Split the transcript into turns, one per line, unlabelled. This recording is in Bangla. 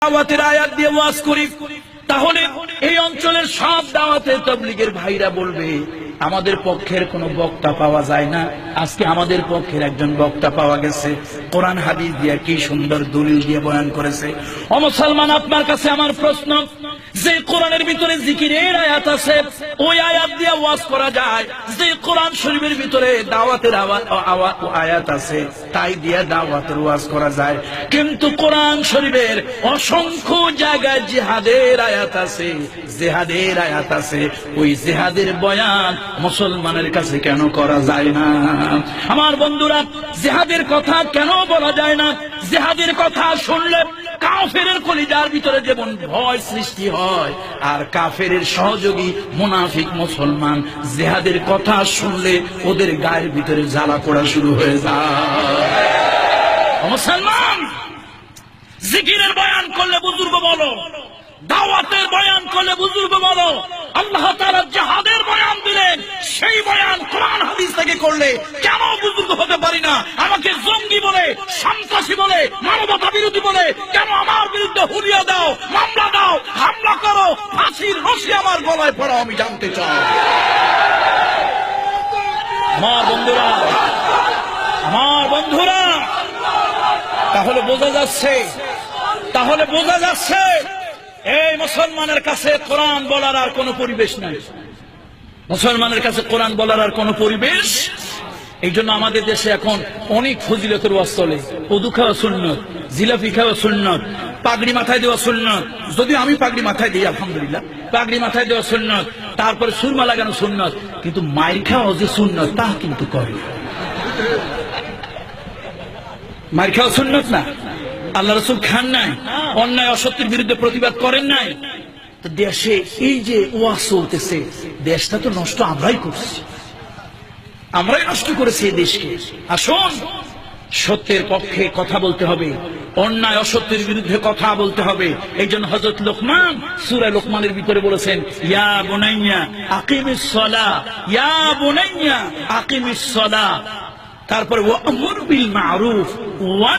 দাওয়াতের আয়াত দিয়ে ওয়াজ করি, তাহলে এই অঞ্চলের সব দাওয়াতে তাবলীগের ভাইরা বলবে আমাদের পক্ষের কোনো বক্তা পাওয়া যায় না। আজকে আমাদের পক্ষের একজন বক্তা পাওয়া গেছে, কোরআন হাদিস দিয়ে কি সুন্দর দলিল দিয়ে বয়ান করেছে। ও মুসলমান, আপনার কাছে আমার প্রশ্ন, যে কোরআনের ভিতরে জিকিরের আয়াত আছে ওই আয়াত দিয়ে ওয়াজ করা যায়, যে কোরআন শরীফের ভিতরে দাওয়াতের আয়াত আছে তাই দিয়ে দাওয়াতের ওয়াজ করা যায়, কিন্তু কোরআন শরীফের অসংখ্য জায়গায় জিহাদের আয়াত আছে, জিহাদের আয়াত আছে, ওই জিহাদের বয়ান মুসলমানের কাছে কেন করা যায় না? আমার বন্ধুরা, জিহাদের কথা কেন বলা যায় না? জিহাদের কথা শুনলে কাফেরের কলিজার ভিতরে যেমন ভয় সৃষ্টি হয়, আর কাফেরের সহযোগী মুনাফিক মুসলমান জিহাদের কথা শুনলে ওদের গায়ের ভিতরে জ্বালা পোড়া শুরু হয়ে যায়। মুসলমান, জিকিরের বয়ান করলে বুজুর্গ বলো, দাওয়াতের বয়ান করলে বুজুর্গ বলো, আল্লাহ তাআলা জিহাদের বয়ান দিলেন, সেই বয়ান কোরআন হাদিস থেকে করলে কেন বুজুর্গ হতে পারি না? আমাকে জঙ্গি বলে, সন্ত্রাসী বলে, মানবতা বিরোধী বলে কেন আমার বিরুদ্ধে হুলিয়া দাও, মামলা দাও, হামলা করো, ফাঁসির রশি আমার গলায় পড়াও, আমি জানতে চাই। আমার বন্ধুরা, আমার বন্ধুরা, তাহলে বোঝা যাচ্ছে এই মুসলমানের কাছে কোরআন বলার আর কোন পরিবেশ নাই। মুসলমানের কাছে কোরআন বলার আর কোন পরিবেশ। এই জন্য আমাদের দেশে এখন অনেক ফজিলতের ওয়াজ চলে। ওদু খাওয়া সুন্নত, জিলাপি খাওয়া সুন্নত, পাগড়ি মাথায় দেওয়া সুন্নত, যদিও আমি পাগড়ি মাথায় দিই আলহামদুলিল্লাহ, পাগড়ি মাথায় দেওয়া সুন্নত, তারপরে সুরমা লাগানো সুন্নত, কিন্তু মাইর খাওয়া যে সুন্নত তা কিন্তু করে। মাইর খাওয়া সুন্নত না, আল্লাহ রাসূল খান নাই, অন্যায় অসত্যের বিরুদ্ধে প্রতিবাদ করেন নাই। তো দেশে এই যে ওয়াজ চলতেছে, দেশটা তো নষ্ট আমরাই করছি, আমরাই নষ্ট করেছি এই দেশকে। আসুন, সত্যের পক্ষে কথা বলতে হবে, অন্যায় অসত্যের বিরুদ্ধে কথা বলতে হবে। এই জন্য হযরত লোকমান সূরা লোকমানের ভিতরে বলেছেন, ইয়া বুনাইয়া আকিমিস সালাহ, ইয়া বুনাইয়া আকিমিস সালাহ, তারপরে ওয়া'মুর বিল মা'রুফ ওয়া